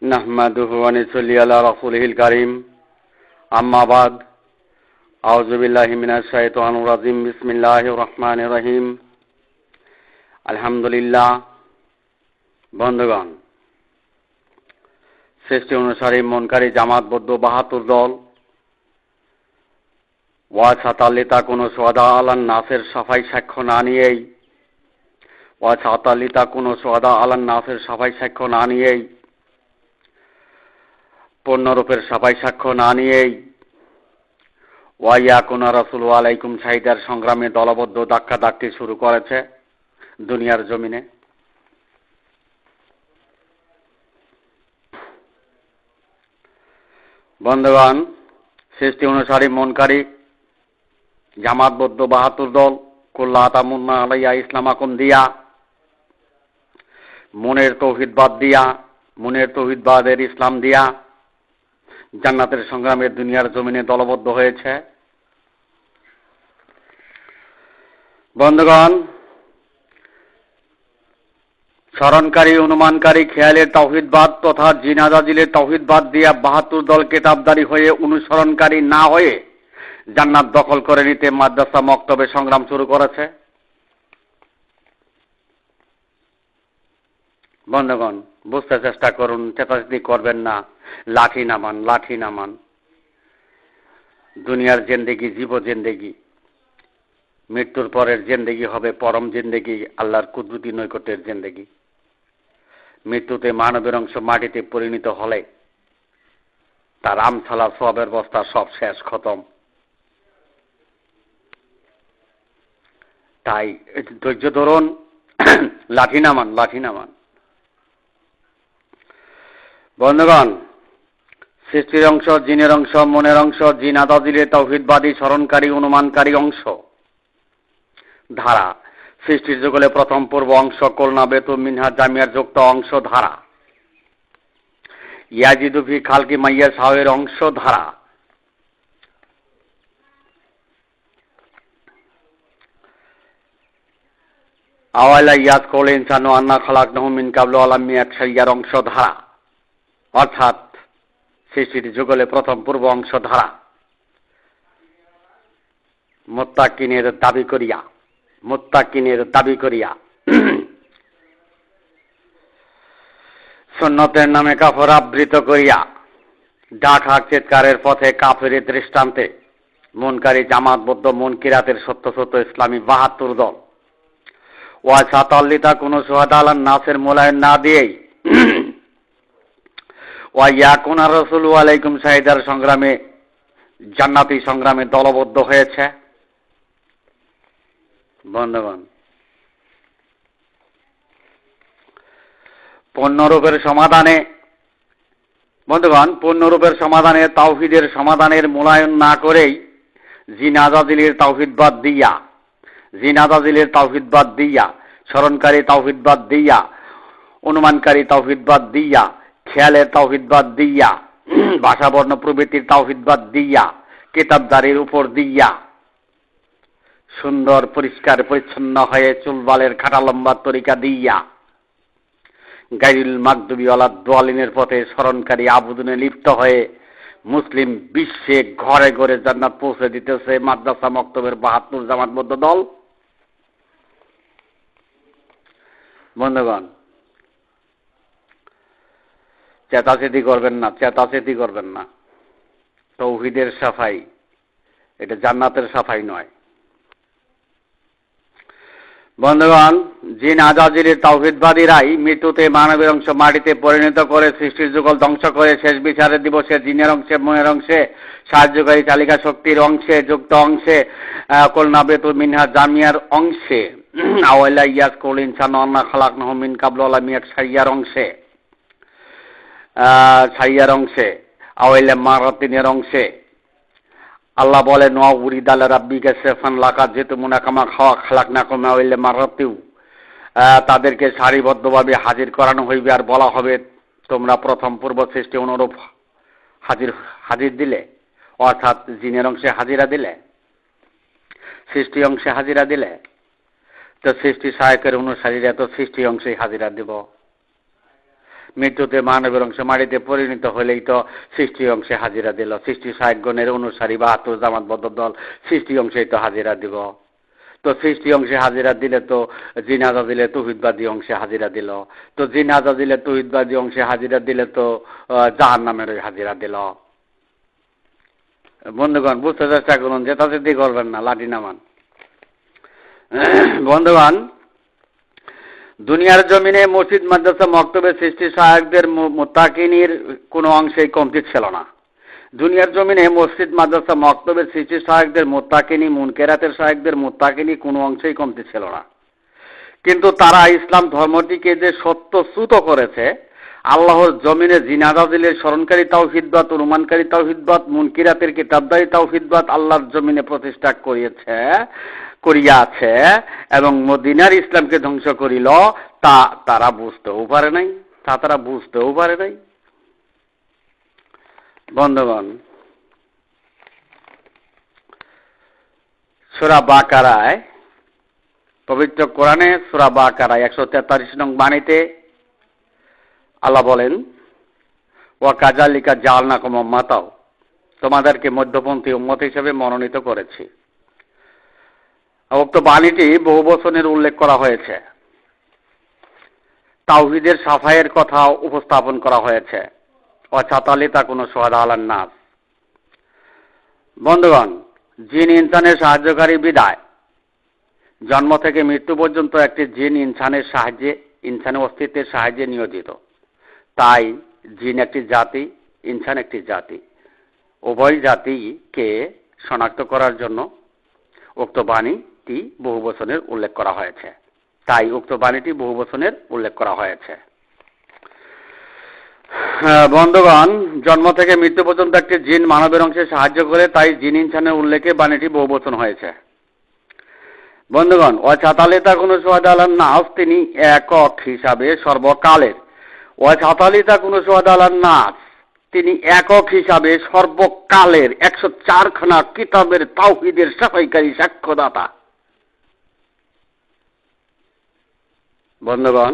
নাহমাদুহু ওয়া নুসাল্লি আলা রাসূলিহিল কারীম। আম্মা বাদ। আউযু বিল্লাহি মিনাশ শাইতানির রাজীম। বিসমিল্লাহির রহমানির রহিম। আলহামদুলিল্লাহ। বন্ধুগণ, সৃষ্টি অনুসারী মনকারী জামাতবদ্ধ ৭২ দল ওয়াছাতাল্লিতা কোনো সোয়াদা আলান নাসের সাফাই সাক্ষ্য না নিয়েই পূর্ণরূপের সাফাই সাক্ষ্য না নিয়েই ওয়াইয়াকুনা রাসূল আলাইকুম শাহিদার সংগ্রামে দলবদ্ধ ধাক্কাধাক্কি শুরু করেছে দুনিয়ার জমিনে। বন্ধুগণ, সৃষ্টি অনুসারী মনকারী জামাতবদ্ধ ৭২ দল কুল্লা তামুন্না আলাইয়া ইসলামাকুম দিয়া মনের তৌহিদবাদের ইসলাম দিয়া জান্নাতের সংগ্রামে দুনিয়ার জমিনে দলবদ্ধ হয়েছে। বন্ধুগণ, স্মরণকারী, অনুমানকারী, খেয়ালের তাওহীদবাদ তথা জিনাজাজিলের তাওহীদবাদ দিয়া ৭২ দল কেতাবদারি হয়ে অনুসরণকারী না হয়ে জান্নাত দখল করে নিতে মাদ্রাসা মক্তবে সংগ্রাম শুরু করেছে। বন্ধুগণ, বুঝতে চেষ্টা করুন, চেতাচেতি করবেন না। লাঠি নামান। দুনিয়ার জিন্দেগি জীব জিন্দেগি, মৃত্যুর পরের জিন্দেগি হবে পরম জিন্দেগি, আল্লাহর কুদরতি নৈকট্যের জিন্দেগি। মৃত্যুতে মানবের অংশ মাটিতে পরিণত হলে তার আমছালা সবের বস্তা সব শেষ, খতম। তাই ধৈর্য ধরুন, লাঠি নামান। বন্ধুগণ, সৃষ্টির অংশ, জিনের অংশ, মনের অংশ, জিন আদাজিলের তাওহীদবাদী, স্মরণকারী, অনুমানকারী অংশ ধারা, সৃষ্টির যুগলে প্রথম পূর্ব অংশ, কলনা বেতু মিনহা জামিয়ার যুক্ত অংশ ধারা, ইয়াজিদু ফি খালকি মাইয়া সাহের অংশ ধারা, আওয়ালা ইয়াদ কল ইনসানু আন্না খালাকনাহু মিন কাবলু আলাম মিয়াত শাইয়ার অংশ ধারা, অর্থাৎ সৃষ্টির যুগলে প্রথম পূর্ব অংশ ধারা। মুত্তাকিনের দাবি করিয়া সুন্নতের নামে কাফর আবৃত করিয়া ডাক হাক চিৎকারের পথে কাফেরের দৃষ্টান্তে মনকারী জামাতবদ্ধ মুনকিরাতের সত্য ইসলামী ৭২ দল ওয়াছাতাল্লিতা কোনো সোহাদা আলান নাসের মূল্যায়ন না দিয়েই ওয়াইয়াকুনা রাসূল আলাইকুম শাহিদার সংগ্রামে, জান্নাতি সংগ্রামে দলবদ্ধ হয়েছে। বন্ধুগণ, পূর্ণরূপের সমাধানে তাওহীদের সমাধানের মূল্যায়ন না করেই জিনাজাজিলের তাওহীদবাদ দিয়া, স্মরণকারী তাওহীদবাদ দিয়া, অনুমানকারী তাওহীদবাদ দিয়া, খেয়ালের তাওহীদবাদ দিয়া, ভাষাবর্ণ প্রভৃতির তাওহীদবাদ দিয়া, কিতাবদারির উপর দিয়া সুন্দর পরিষ্কার পরিচ্ছন্ন হয়ে চুলবালের খাটা লম্বা তরিকা দিয়া গায়রুল মাগদুবি ওয়ালাদ দালিনের পথে স্মরণকারী আবুদনে লিপ্ত হয়ে মুসলিম বিশ্বে ঘরে ঘরে জান্নাত পৌঁছে দিতেছে মাদ্রাসা মক্তবের ৭২ জামাতবদ্ধ দল। বন্ধুগণ, চেতাচেতি করবেন না। তাওহীদের সাফাই, এটা জান্নাতের সাফাই নয়। বন্ধুগণ, জিন আজাজিলের তাওহীদবাদীরাই মৃত্যুতে মানবের অংশ মাটিতে পরিণত করে সৃষ্টির যুগল ধ্বংস করে শেষ বিচারের দিবসে জিনের অংশে, মনের অংশে, সাহায্যকারী চালিকা শক্তির অংশে, যুক্ত অংশে, কলনা বেতু মিনহা জামিয়ার অংশে, আওয়ালা ইয়াস কল ইনসান আন্না খালাকনাহু মিন কাবলু আলাম মিয়াত শাইয়ার অংশে, আওয়ালা মারাতিনের অংশে আল্লাহ বলে নোয়া উরিদাল রাব্বিকা সেফান লাকা যেতু মুনাকামা খাওয়া খালাকনাকুম আওয়ালা মারাতিউ, তাদেরকে সারিবদ্ধভাবে হাজির করানো হইবে আর বলা হবে তোমরা প্রথম পূর্ব সৃষ্টি অনুরূপ হাজির দিলে, অর্থাৎ জিনের অংশে হাজিরা দিলে, সৃষ্টি অংশে হাজিরা দিলে, তো সৃষ্টি সহায়কের অনুসারীরা তো সৃষ্টি অংশে হাজিরা দিব। মৃত্যুতে মানবের অংশ মাটিতে পরিণত হলেই তো সৃষ্টি অংশে হাজিরা দিল। সৃষ্টি সাহেবগণের অনুসারী 72 জামাতবদ্ধ দল সৃষ্টি অংশেই তো হাজিরা দিব। তো সৃষ্টি অংশে হাজিরা দিলে তো জিনাজা দিলে তৌহিদবাদী অংশে হাজিরা দিল। তো জিনাজা দিলে তৌহিদবাদী অংশে হাজিরা দিলে তো জাহান্নামের হাজিরা দিল। বন্ধুগণ বুঝতে চেষ্টা করুন, জেতাজেতি করবেন না, লাঠি নামান। বন্ধুগণ, দুনিয়ার জমিনে মসজিদ মাদ্রাসা মক্তবের সৃষ্টি সহায়কদের মুত্তাকিনীর কোনো অংশেই কমতি ছিল না। দুনিয়ার জমিনে মসজিদ মাদ্রাসা মক্তবের সৃষ্টি সহায়কদের মুত্তাকিনী, মুনকেরাতের সহায়কদের মুত্তাকিনী কোনো অংশেই কমতি ছিল না। কিন্তু তারা ইসলাম ধর্মটিকে যে সত্যচ্যুত করেছে, আল্লাহর জমিনে জিনাদাদিলের স্মরণকারী তাওহীদবাদ, অনুমানকারী তাওহীদবাদ, মুনকিরাতের কিতাবদারি তাওহীদবাদ আল্লাহর জমিনে প্রতিষ্ঠা করিয়াছে এবং মদিনার ইসলামকে ধ্বংস করিল, তা তারা বুঝতেও পারে নাই। বন্ধুগণ, সূরা বাকারায়, পবিত্র কোরআনে সূরা বাকারায় 143 নং বাণীতে আল্লাহ বলেন, ওয়া কাযালিকা জাআলনাকুম উম্মাতাও, তোমাদেরকে মধ্যপন্থী উম্মত হিসেবে মনোনীত করেছি। উক্ত বাণীটি বহু বচনের উল্লেখ করা হয়েছে। তাওহীদের সাফাইয়ের কথা উপস্থাপন করা হয়েছে। অচাতালিতা কোনো সোহাদা আলান নাস। বন্ধুগণ, জিন ইনসানের সাহায্যকারী বিদায় জন্ম থেকে মৃত্যু পর্যন্ত একটি জিন ইনসানের অস্তিত্বের সাহায্যে নিয়োজিত। তাই জিন একটি জাতি, ইনসান একটি জাতি। উভয় জাতিকে শনাক্ত করার জন্য উক্ত বাণীটি বহু বচনের উল্লেখ করা হয়েছে। বন্ধুগণ, জন্ম থেকে মৃত্যু পর্যন্ত একটি জিন মানবের অংশে সাহায্য করে, তাই জিন ইনসানের উল্লেখে বাণীটি বহু বচন হয়েছে। বন্ধুগণ, অচাতালিতা কোনো সোহাদা আলান নাস, তিনি একক হিসাবে সর্বকালের। অচাতালিতা কোনো সোহাদা আলান নাস, তিনি একক হিসাবে সর্বকালের 104খানা কিতাবের তাওহীদের সাফাইকারী সাক্ষ্যদাতা। বন্ধুগণ,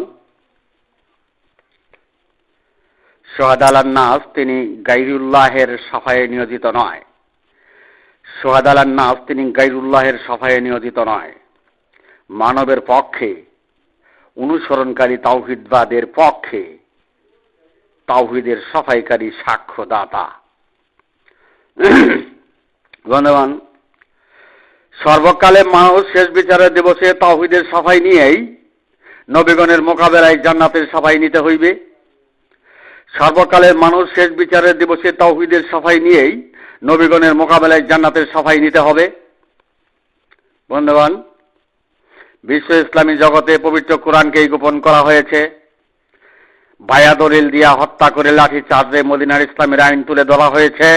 সোহাদা আলান নাস, তিনি গায়রুল্লাহের সাফায়ে নিয়োজিত নয়। মানবের পক্ষে, অনুসরণকারী তাওহীদবাদের পক্ষে তাওহীদের সাফাইকারী সাক্ষ্যদাতা। বন্ধুগণ, সর্বকালে মানুষ শেষ বিচারের দিবসে তাওহীদের সাফাই নিয়েই নবীগণের মোকাবেলায় জান্নাতের সাফাই নিতে হইবে। সর্বকালের মানুষ শেষ বিচারের দিবসে তাওহীদের সাফাই নিয়েই নবীগণের মোকাবেলায় জান্নাতের সাফাই নিতে হবে। বন্ধুগণ, বিশ্ব ইসলামী জগতে পবিত্র কোরআনকেই গোপন করা হয়েছে। বায়া দলিল দিয়া হত্যা করে লাঠি চার্জে মদিনার ইসলামের আইন তুলে ধরা হয়েছে।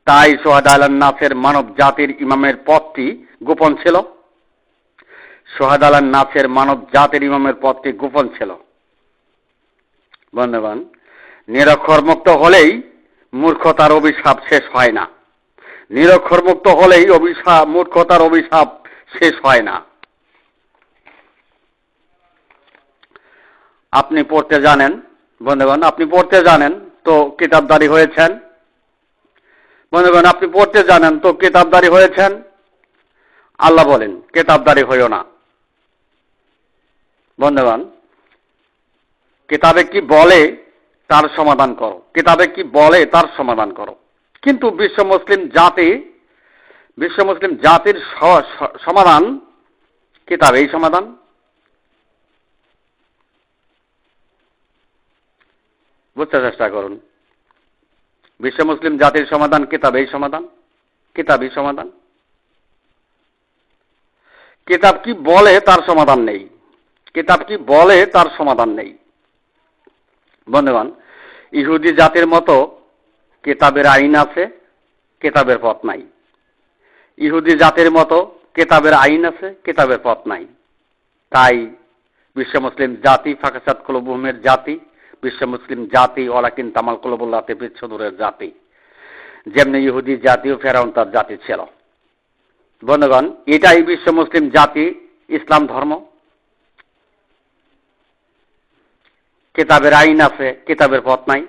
তাই সোহাদা আলান নাসের মানব জাতির ইমামের পদটি গোপন ছিল। বন্ধুগণ, নিরক্ষর মুক্ত হলেই মূর্খতার অভিশাপ শেষ হয় না। মূর্খতার অভিশাপ শেষ হয় না। আপনি পড়তে জানেন, বন্ধুগণ, আপনি পড়তে জানেন তো কিতাবদারি হয়েছেন। বন্ধুগণ, আপনি পড়তে জানেন তো কিতাবদারি হয়েছেন। আল্লাহ বলেন, কিতাবদারি হইও না। বন্ধুগণ, কিতাবে কি বলে তার সমাধান করো। কিন্তু বিশ্ব মুসলিম জাতির সমাধান কিতাবেই সমাধান। বুঝতে চেষ্টা করুন, বিশ্ব মুসলিম জাতির সমাধান কিতাবই সমাধান। কিতাব কি বলে তার সমাধান নেই। বন্ধুগণ, ইহুদি জাতির মতো কিতাবের আইন আছে, কিতাবের পথ নাই। তাই বিশ্ব মুসলিম জাতি ফাকাসাত কুলুবুহুমের জাতি, বিশ্ব মুসলিম জাতি ওয়ালাকিন তামাল কুলুবুল্লাহ বিচ্ছুদূরের জাতি। যেমনি ইহুদি জাতি ও ফেরাউন তার জাতি ছিল। বন্ধুগণ, এটাই বিশ্ব মুসলিম জাতি, ইসলাম ধর্ম। কিতাবের আইন আছে, কিতাবের পথ নাই।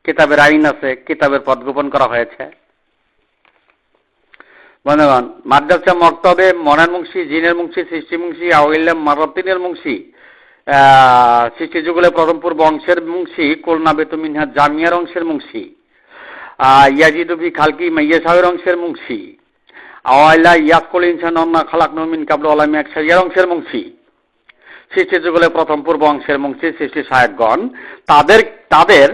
কিতাবের আইন আছে, কিতাবের পথ গোপন করা হয়েছে। বন্ধুগণ, মাদ্রাসা মক্তবে মনের মুন্সি, জিনের মুন্সি, সৃষ্টি মুন্সি, আওয়াইল্লাম মারাতিনের মুন্সি, সৃষ্টি যুগলে প্রথম পূর্ব অংশের মুন্সি, কোলনা বেতুমিনহা জামিয়ার অংশের মুন্সি, ইয়াজিদুবি খালকি মাইয়া সাহের অংশের মুন্সি, আওয়াইলা ইয়াকুল ইনসান অন্না খালাক নমিন কাবল আলামি এক সাইয়ার অংশের মুন্সি, সৃষ্টি যুগলে প্রথম পূর্ব অংশের মুন্সি, সৃষ্টি সাহেবগণ তাদের তাদের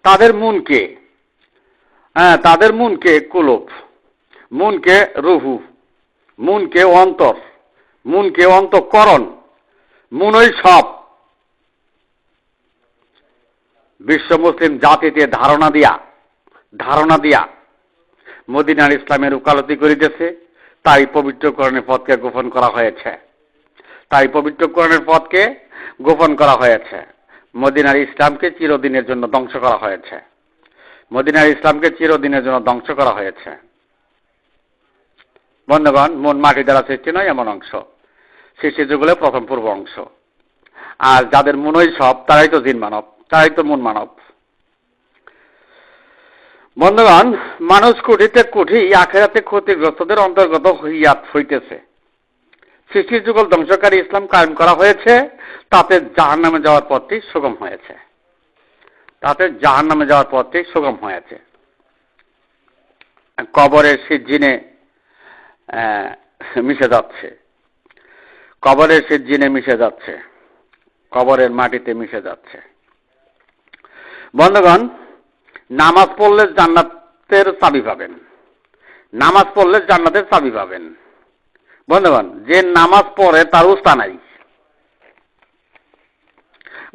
তাদের মুনকে, তাদের মুনকে কুলুব, মুনকে রুহু, মুনকে অন্তর, মুনকে অন্তঃকরণ, মুনই সব বিশ্ব মুসলিম জাতিতে ধারণা দিয়া মদিনার ইসলামের উকালতি করিতেছে। তাই পবিত্রকরণের পথকে গোপন করা হয়েছে। মদিনার ইসলামকে চিরদিনের জন্য ধ্বংস করা হয়েছে। বন্ধুগণ, মন মাটি দ্বারা সৃষ্টি নয় এমন অংশ, সৃষ্টি যুগলে প্রথম পূর্ব অংশ। আর যাদের মনই সব তারাই তো জিন মানব, তারাই তো মন মানব। বন্ধুগণ, মানুষ কোটিতে কোটি আখেরাতে ক্ষতিগ্রস্তদের অন্তর্গত হইতেছে। সৃষ্টি যুগল ধ্বংসকারী ইসলাম কায়েম করা হয়েছে, তাতে জাহান্নামে যাওয়ার পথটি সুগম হয়েছে। কবরের সিজ্জিনে মিশে যাচ্ছে, কবরের মাটিতে মিশে যাচ্ছে। বন্ধুগণ, নামাজ পড়লে জান্নাতের চাবি পাবেন। বন্ধুগণ, যে নামাজ পড়ে তার উস্তা নাই,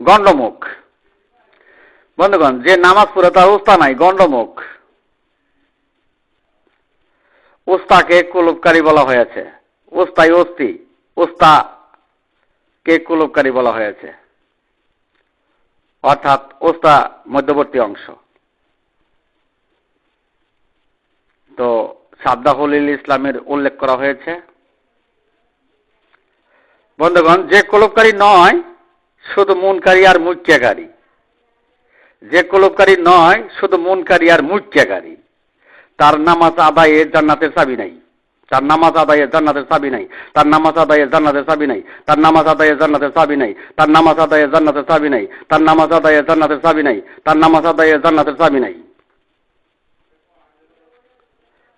গণ্ডমুখ। বন্ধুগণ, যে নামাজ পড়ে তার উস্তা নাই, গণ্ডমুখ। উস্তাকে কুলুপকারী বলা হয়েছে। উস্তাকে কুলুপকারী বলা হয়েছে, অর্থাৎ উস্তা মধ্যবর্তী অংশ। তো সাদ্দাহুল ইসলামের উল্লেখ করা হয়েছে। বন্ধুগণ, যে কুলুপকারী নয় শুধু মুনকারী আর মুক্তিয়াকারী, তার নামাজ আদায়ে জান্নাতের চাবি নাই।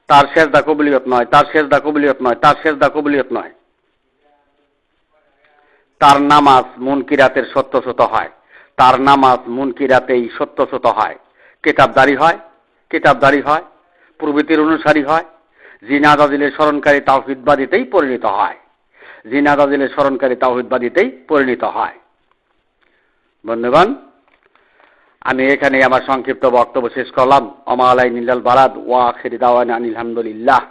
তার সেজদা কবুলিয়ত নয়। তার নামাজ মুনকিরাতের সত্যসত হয়, কিতাবদারি হয়, প্রভৃতির অনুসারী হয়, জিনা দাজিলের স্মরণকারী তাওহীদবাদীতেই পরিণত হয়। বন্ধুগণ, আমি এখানে আমার সংক্ষিপ্ত বক্তব্য শেষ করলাম। ওয়া মা আলাইনা ইল্লাল বালাগ ওয়া আখিরু দাওয়ানা আনিল হামদুলিল্লাহ।